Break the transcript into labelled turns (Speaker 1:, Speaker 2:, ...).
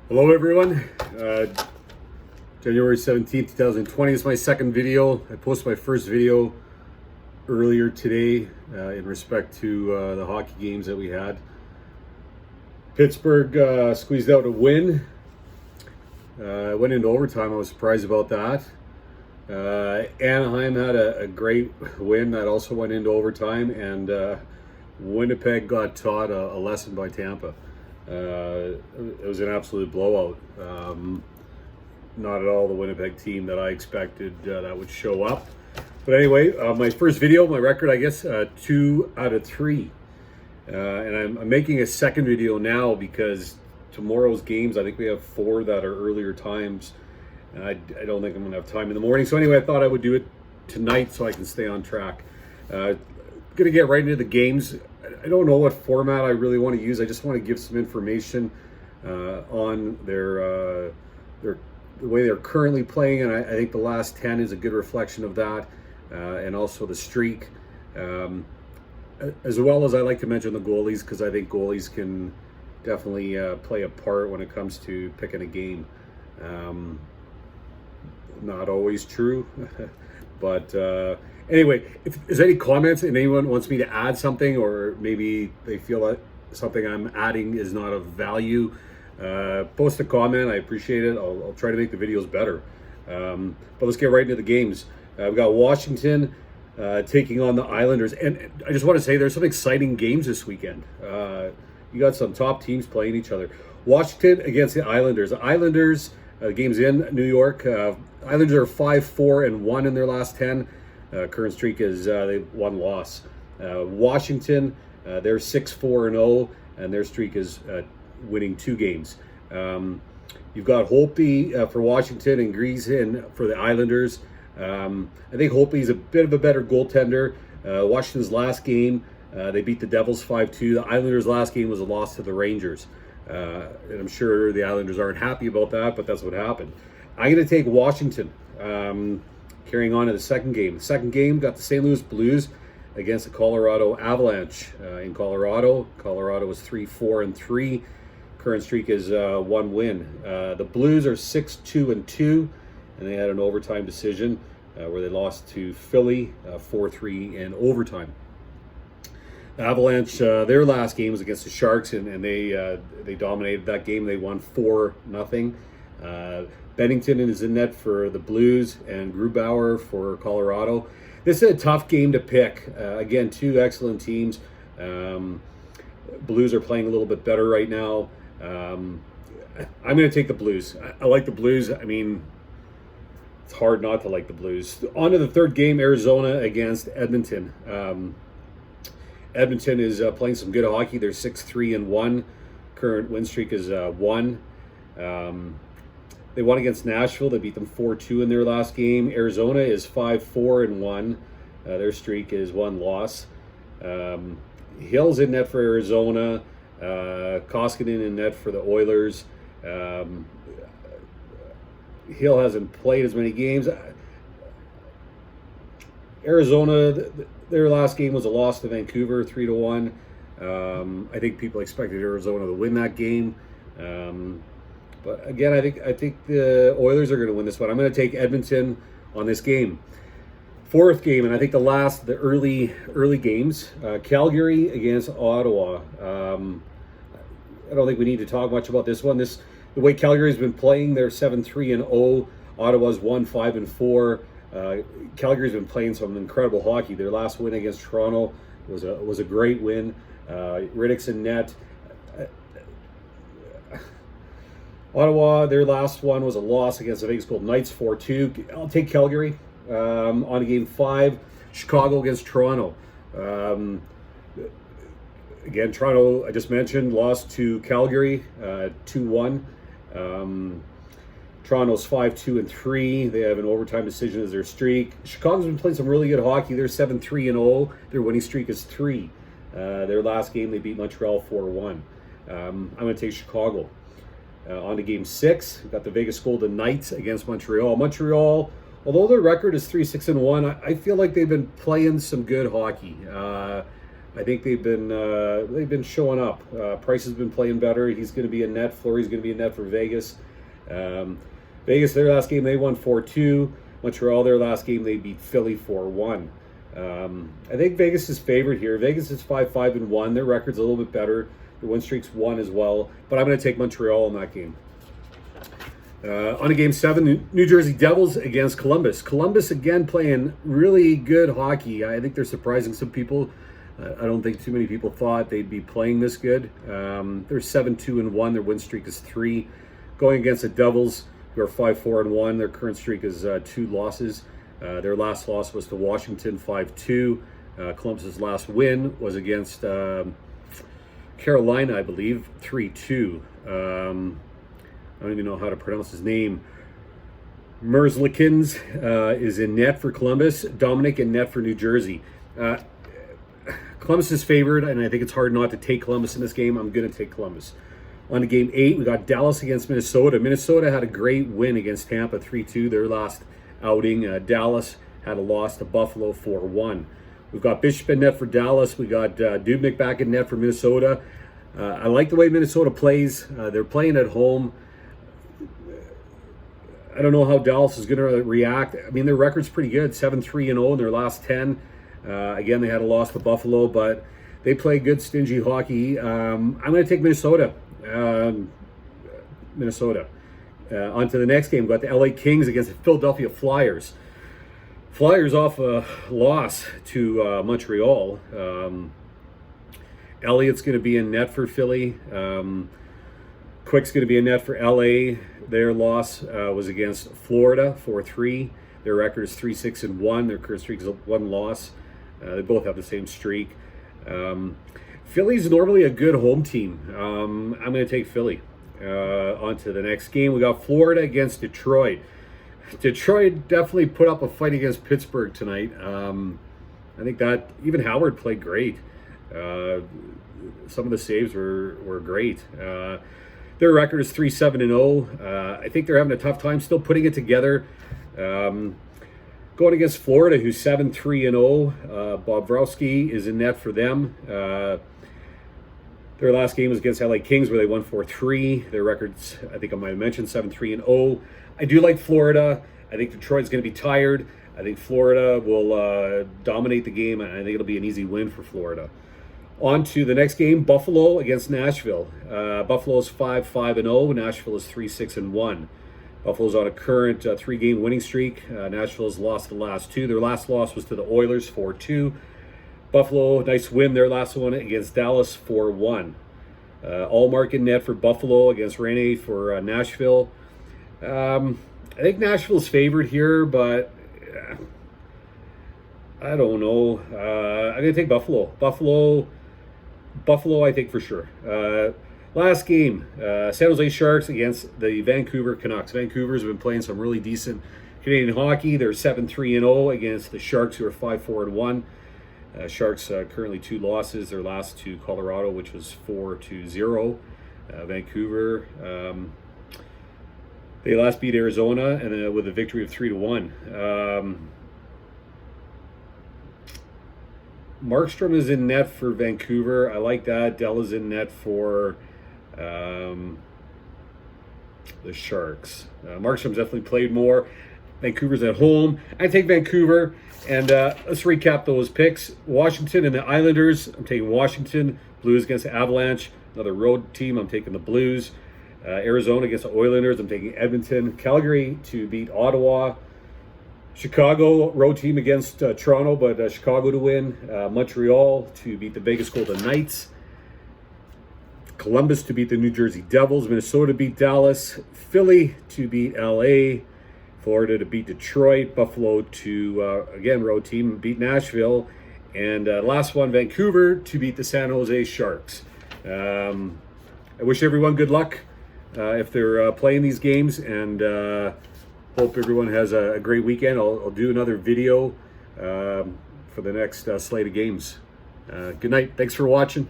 Speaker 1: Hello everyone, January 17th, 2020 is my second video. I posted my first video earlier today in respect to the hockey games that we had. Pittsburgh squeezed out a win. Went into overtime. I was surprised about that. Anaheim had a great win that also went into overtime, and Winnipeg got taught a lesson by Tampa. It was an absolute blowout. Not at all the Winnipeg team that I expected that would show up. But anyway, my first video, my record, I guess, 2 out of 3. And I'm making a second video now because tomorrow's games, I think we have 4 that are earlier times. I don't think I'm going to have time in the morning. So anyway, I thought I would do it tonight so I can stay on track. Going to get right into the games. I don't know what format I really want to use. I just want to give some information on the way they're currently playing, and I think the last 10 is a good reflection of that, and also the streak. As well as I like to mention the goalies, because I think goalies can definitely play a part when it comes to picking a game. Not always true, but anyway, if there's any comments and anyone wants me to add something, or maybe they feel that something I'm adding is not of value, post a comment. I appreciate it. I'll try to make the videos better. But let's get right into the games. We've got Washington taking on the Islanders. And I just want to say there's some exciting games this weekend. You got some top teams playing each other. Washington against the Islanders. The Islanders, the game's in New York. Islanders are 5-4-1 in their last 10. Current streak is they 1 loss. Washington, they're 6-4-0, and their streak is winning 2 games. You've got Holtby for Washington and Greason for the Islanders. I think Holtby's a bit of a better goaltender. Washington's last game, they beat the Devils 5-2. The Islanders' last game was a loss to the Rangers. And I'm sure the Islanders aren't happy about that, but that's what happened. I'm going to take Washington. Carrying on to the second game. The second game got the St. Louis Blues against the Colorado Avalanche in Colorado. Colorado was 3-4-3. Current streak is 1 win. The Blues are 6-2-2, and they had an overtime decision where they lost to Philly 4-3 in overtime. The Avalanche, their last game was against the Sharks, and they dominated that game. They won 4-0. Bennington is in net for the Blues and Grubauer for Colorado. This is a tough game to pick. Again, 2 excellent teams. Blues are playing a little bit better right now. I'm going to take the Blues. I like the Blues. I mean, it's hard not to like the Blues. On to the third game, Arizona against Edmonton. Edmonton is playing some good hockey. They're 6-3-1. Current win streak is 1. They won against Nashville. They beat them 4-2 in their last game. Arizona is 5-4-1. Their streak is 1 loss. Hill's in net for Arizona. Koskinen in net for the Oilers. Hill hasn't played as many games. Arizona, their last game was a loss to Vancouver, 3-1. I think people expected Arizona to win that game. But again, I think the Oilers are going to win this one. I'm going to take Edmonton on this game. Fourth game, and I think the early games. Calgary against Ottawa. I don't think we need to talk much about this one. The way Calgary's been playing, they're 7-3-0. Ottawa's 1-5-4. Calgary's been playing some incredible hockey. Their last win against Toronto was a great win. Riddick's in net. Ottawa, their last one was a loss against the Vegas Golden Knights, 4-2. I'll take Calgary. On to game 5, Chicago against Toronto. Again, Toronto, I just mentioned, lost to Calgary 2-1. Toronto's 5-2-3. They have an overtime decision as their streak. Chicago's been playing some really good hockey. They're 7-3-0. Their winning streak is 3. Their last game, they beat Montreal 4-1. I'm going to take Chicago. On to game 6, we've got the Vegas Golden Knights against Montreal. Montreal, although their record is 3-6-1, I feel like they've been playing some good hockey. I think they've been showing up. Price has been playing better. He's going to be in net. Fleury's going to be in net for Vegas. Vegas, their last game, they won 4-2. Montreal, their last game, they beat Philly 4-1. I think Vegas is favored here. Vegas is 5-5-1. Their record's a little bit better. Their win streak's 1 as well. But I'm going to take Montreal in that game. On to Game 7, New Jersey Devils against Columbus. Columbus, again, playing really good hockey. I think they're surprising some people. I don't think too many people thought they'd be playing this good. They're 7-2-1. Their win streak is 3. Going against the Devils, who are 5-4-1. Their current streak is 2 losses. Their last loss was to Washington, 5-2. Columbus's last win was against Carolina, I believe, 3-2. I don't even know how to pronounce his name. Merzlikins is in net for Columbus. Dominic in net for New Jersey. Columbus is favored, and I think it's hard not to take Columbus in this game. I'm going to take Columbus. On to Game 8, we got Dallas against Minnesota. Minnesota had a great win against Tampa, 3-2, their last outing. Dallas had a loss to Buffalo, 4-1. We've got Bishop in net for Dallas. We got Dubnyk back in net for Minnesota. I like the way Minnesota plays. They're playing at home. I don't know how Dallas is going to react. I mean, their record's pretty good, 7-3-0 in their last 10. Again, they had a loss to Buffalo, but they play good, stingy hockey. I'm going to take Minnesota. On to the next game. We've got the LA Kings against the Philadelphia Flyers. Flyers off a loss to Montreal. Elliott's going to be in net for Philly. Quick's going to be in net for LA. Their loss was against Florida, 4-3. Their record is 3-6-1. Their current streak is 1 loss. They both have the same streak. Philly's normally a good home team. I'm going to take Philly. On to the next game. We got Florida against Detroit. Detroit definitely put up a fight against Pittsburgh tonight. I think that even Howard played great. Some of the saves were great. Their record is 3-7-0. I think they're having a tough time still putting it together. Going against Florida, who's 7-3-0. Bobrovsky is in net for them. Their last game was against LA Kings, where they won 4-3. Their records, I think I might have mentioned, 7-3-0. I do like Florida. I think Detroit's going to be tired. I think Florida will dominate the game, and I think it'll be an easy win for Florida. On to the next game, Buffalo against Nashville. Buffalo's 5-5-0. Nashville is 3-6-1. Buffalo's on a current 3-game winning streak. Nashville's lost the last 2. Their last loss was to the Oilers, 4-2. Buffalo, nice win. Their last one against Dallas, 4-1. Allmark in net for Buffalo against Rene for Nashville. I think Nashville's favored here, but I don't know. I'm going to take Buffalo. Buffalo, I think for sure. Last game, San Jose Sharks against the Vancouver Canucks. Vancouver's been playing some really decent Canadian hockey. They're 7-3-0 against the Sharks, who are 5-4-1. Sharks currently 2 losses. Their last to Colorado, which was 4-0. Vancouver, they last beat Arizona and with a victory of 3-1. Markstrom is in net for Vancouver. I like that. Dell is in net for the Sharks. Markstrom's definitely played more. Vancouver's at home. I take Vancouver. And let's recap those picks. Washington and the Islanders. I'm taking Washington. Blues against the Avalanche. Another road team. I'm taking the Blues. Arizona against the Oilers. I'm taking Edmonton. Calgary to beat Ottawa. Chicago, road team against Toronto, but Chicago to win. Montreal to beat the Vegas Golden Knights. Columbus to beat the New Jersey Devils. Minnesota to beat Dallas. Philly to beat LA. Florida to beat Detroit. Buffalo to, again, road team, beat Nashville. And last one, Vancouver to beat the San Jose Sharks. I wish everyone good luck if they're playing these games, and hope everyone has a great weekend. I'll do another video for the next slate of games. Good night. Thanks for watching.